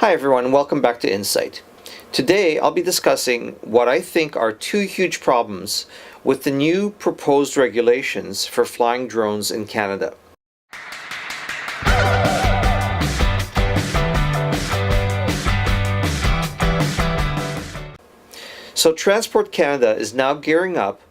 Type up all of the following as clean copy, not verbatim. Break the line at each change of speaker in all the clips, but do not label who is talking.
Hi everyone, welcome back to Insight. Today I'll be discussing what I think are two huge problems with the new proposed regulations for flying drones in Canada. So Transport Canada is now gearing up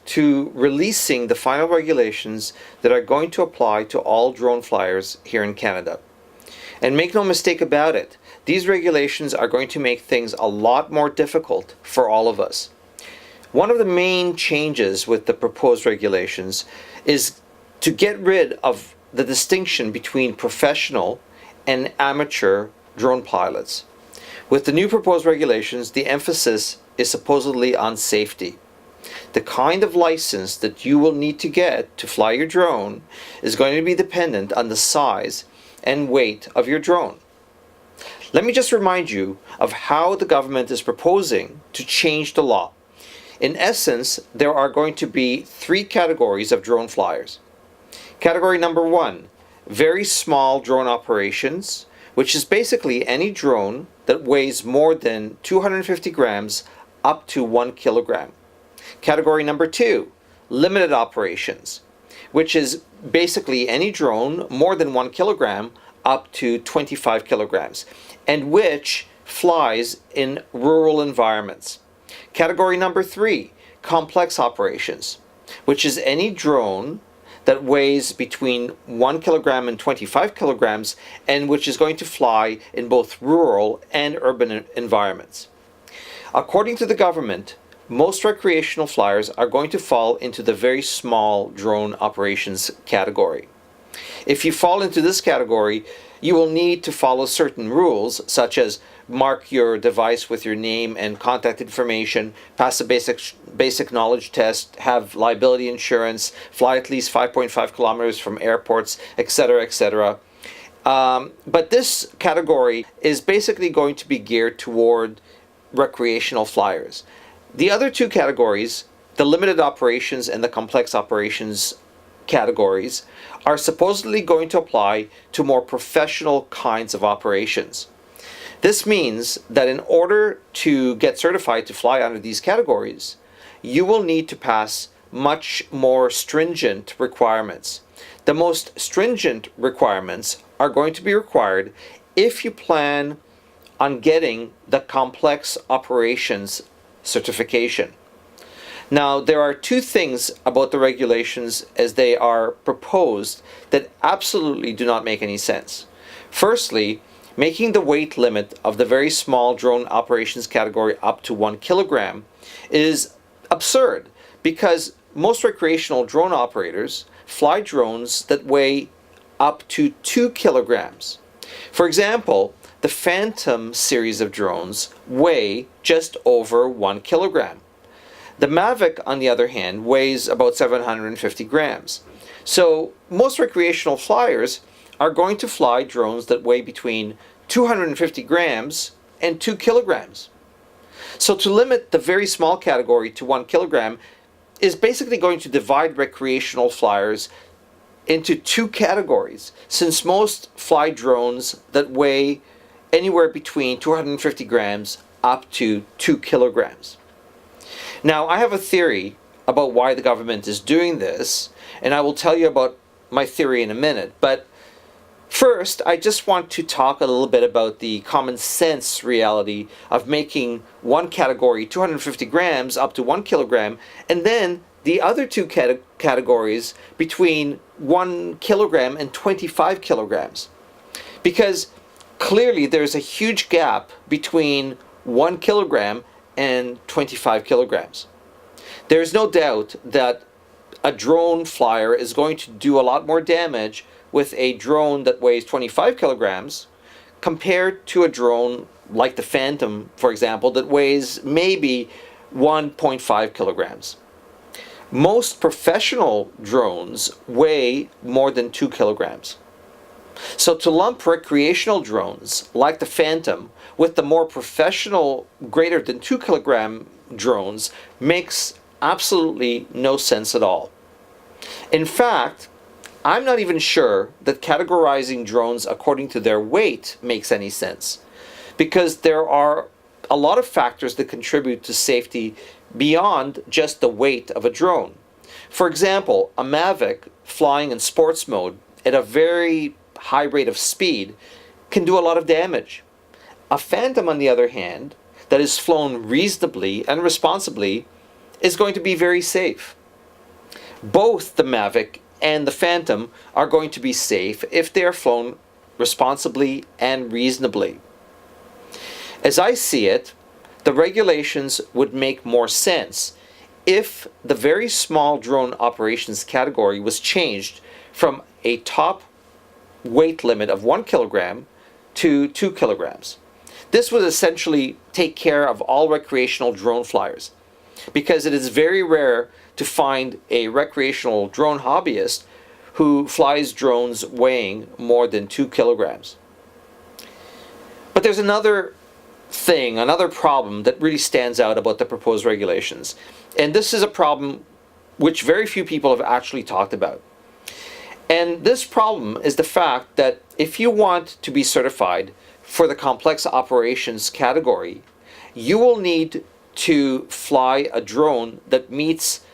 to releasing the final regulations that are going to apply to all drone flyers here in Canada. And make no mistake about it, these regulations are going to make things a lot more difficult for all of us. One of the main changes with the proposed regulations is to get rid of the distinction between professional and amateur drone pilots. With the new proposed regulations, the emphasis is supposedly on safety. The kind of license that you will need to get to fly your drone is going to be dependent on the size and weight of your drone. Let me just remind you of how the government is proposing to change the law. In essence, there are going to be three categories of drone flyers. Category number one, very small drone operations, which is basically any drone that weighs more than 250 grams up to 1 kilogram. Category number two, limited operations, which is basically any drone more than 1 kilogram up to 25 kilograms, and which flies in rural environments. Category number three, complex operations, which is any drone that weighs between 1 kilogram and 25 kilograms and which is going to fly in both rural and urban environments. According to the government, most recreational flyers are going to fall into the very small drone operations category. If you fall into this category, you will need to follow certain rules, such as mark your device with your name and contact information, pass a basic knowledge test, have liability insurance, fly at least 5.5 kilometers from airports, etc., etc. But this category is basically going to be geared toward recreational flyers. The other two categories, the limited operations and the complex operations categories, are supposedly going to apply to more professional kinds of operations. This means that in order to get certified to fly under these categories, you will need to pass much more stringent requirements. The most stringent requirements are going to be required if you plan on getting the complex operations certification. Now, there are two things about the regulations as they are proposed that absolutely do not make any sense. Firstly, making the weight limit of the very small drone operations category up to 1 kilogram is absurd because most recreational drone operators fly drones that weigh up to 2 kilograms. For example, the Phantom series of drones weigh just over 1 kilogram. The Mavic, on the other hand, weighs about 750 grams. So most recreational flyers are going to fly drones that weigh between 250 grams and 2 kilograms. So to limit the very small category to 1 kilogram is basically going to divide recreational flyers into two categories, since most fly drones that weigh anywhere between 250 grams up to 2 kilograms. Now, I have a theory about why the government is doing this, and I will tell you about my theory in a minute. But first, I just want to talk a little bit about the common sense reality of making one category 250 grams up to 1 kilogram, and then the other two categories between 1 kilogram and 25 kilograms. Because clearly there's a huge gap between 1 kilogram and 25 kilograms. There's no doubt that a drone flyer is going to do a lot more damage with a drone that weighs 25 kilograms compared to a drone like the Phantom, for example, that weighs maybe 1.5 kilograms. Most professional drones weigh more than 2 kilograms. So to lump recreational drones like the Phantom with the more professional greater than 2 kilogram drones makes absolutely no sense at all. In fact, I'm not even sure that categorizing drones according to their weight makes any sense, because there are a lot of factors that contribute to safety beyond just the weight of a drone. For example, a Mavic flying in sports mode at a very high rate of speed can do a lot of damage. A Phantom, on the other hand, that is flown reasonably and responsibly is going to be very safe. Both the Mavic and the Phantom are going to be safe if they are flown responsibly and reasonably. As I see it, the regulations would make more sense if the very small drone operations category was changed from a top weight limit of 1 kilogram to 2 kilograms. This would essentially take care of all recreational drone flyers, because it is very rare to find a recreational drone hobbyist who flies drones weighing more than 2 kilograms. But there's another problem that really stands out about the proposed regulations. And this is a problem which very few people have actually talked about. And this problem is the fact that if you want to be certified for the complex operations category, you will need to fly a drone that meets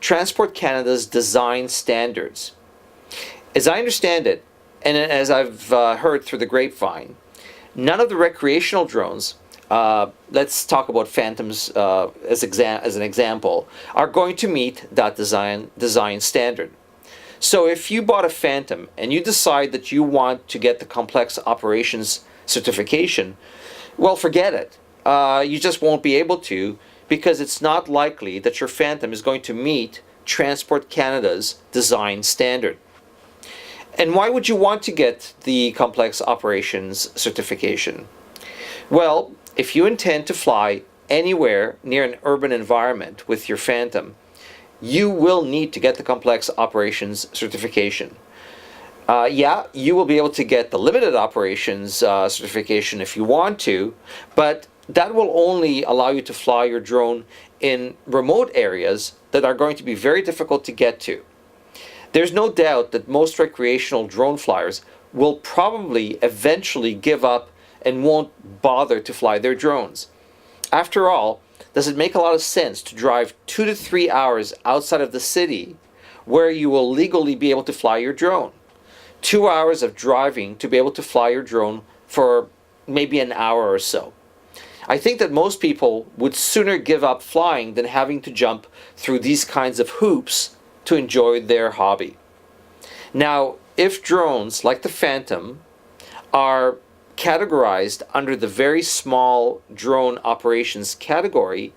Transport Canada's design standards. As I understand it, and as I've heard through the grapevine, none of the recreational drones, let's talk about Phantoms as an example, are going to meet that design standard. So if you bought a Phantom and you decide that you want to get the complex operations certification, well, forget it. You just won't be able to, because it's not likely that your Phantom is going to meet Transport Canada's design standard. And why would you want to get the complex operations certification? Well, if you intend to fly anywhere near an urban environment with your Phantom, you will need to get the complex operations certification. Yeah, you will be able to get the limited operations certification if you want to, but that will only allow you to fly your drone in remote areas that are going to be very difficult to get to. There's no doubt that most recreational drone flyers will probably eventually give up and won't bother to fly their drones. After all, does it make a lot of sense to drive 2 to 3 hours outside of the city where you will legally be able to fly your drone? 2 hours of driving to be able to fly your drone for maybe an hour or so. I think that most people would sooner give up flying than having to jump through these kinds of hoops to enjoy their hobby. Now, if drones like the Phantom are categorized under the very small drone operations category,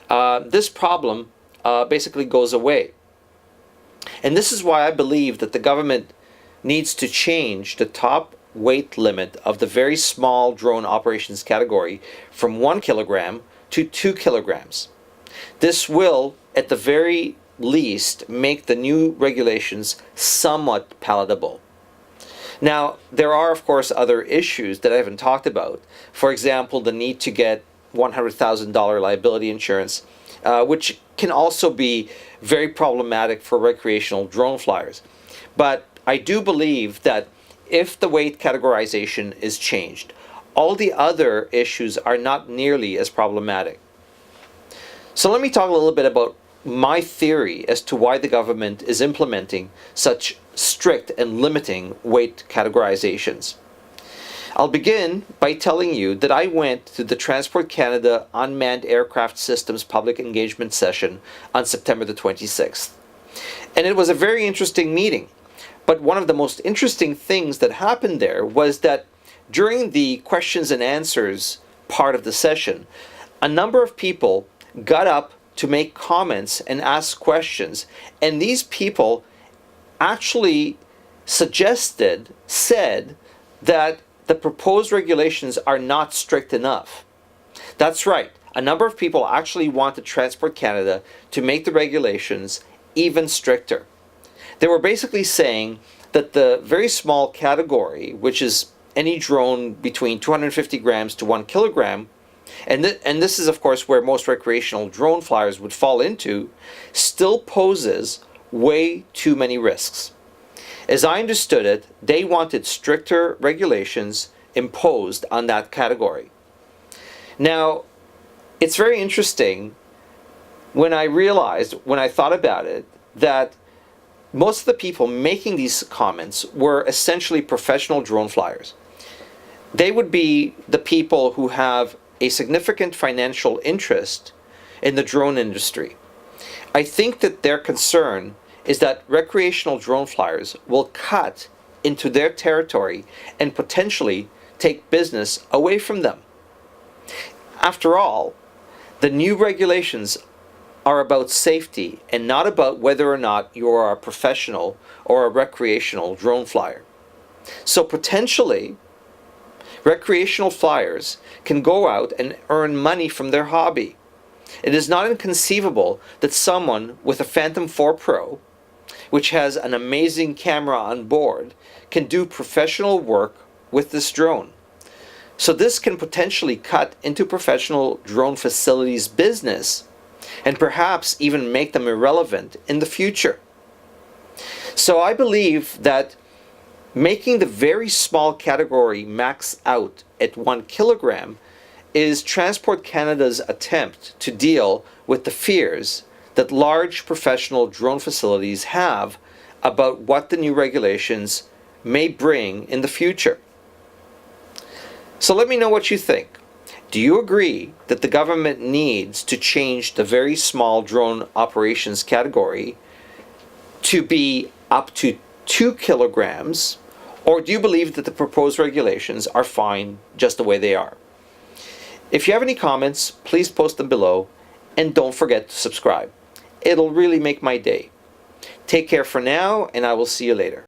this problem basically goes away. And this is why I believe that the government needs to change the top weight limit of the very small drone operations category from 1 kilogram to 2 kilograms. This will, at the very least, make the new regulations somewhat palatable. Now, there are, of course, other issues that I haven't talked about. For example, the need to get $100,000 liability insurance, which can also be very problematic for recreational drone flyers. But I do believe that if the weight categorization is changed, all the other issues are not nearly as problematic. So let me talk a little bit about my theory as to why the government is implementing such strict and limiting weight categorizations. I'll begin by telling you that I went to the Transport Canada Unmanned Aircraft Systems public engagement session on September the 26th. And it was a very interesting meeting. But one of the most interesting things that happened there was that during the questions and answers part of the session, a number of people got up to make comments and ask questions. And these people actually said that the proposed regulations are not strict enough. That's right. A number of people actually wanted Transport Canada to make the regulations even stricter. They were basically saying that the very small category, which is any drone between 250 grams to 1 kilogram, and this is of course where most recreational drone flyers would fall into, still poses way too many risks. As I understood it, they wanted stricter regulations imposed on that category. Now, it's very interesting when I thought about it, that most of the people making these comments were essentially professional drone flyers. They would be the people who have a significant financial interest in the drone industry. I think that their concern is that recreational drone flyers will cut into their territory and potentially take business away from them. After all, the new regulations are about safety and not about whether or not you are a professional or a recreational drone flyer. So potentially, recreational flyers can go out and earn money from their hobby. It is not inconceivable that someone with a Phantom 4 Pro, which has an amazing camera on board, can do professional work with this drone. So this can potentially cut into professional drone facilities' business and perhaps even make them irrelevant in the future. So I believe that making the very small category max out at 1 kilogram is Transport Canada's attempt to deal with the fears that large professional drone facilities have about what the new regulations may bring in the future. So let me know what you think. Do you agree that the government needs to change the very small drone operations category to be up to 2 kilograms, or do you believe that the proposed regulations are fine just the way they are? If you have any comments, please post them below, and don't forget to subscribe. It'll really make my day. Take care for now, and I will see you later.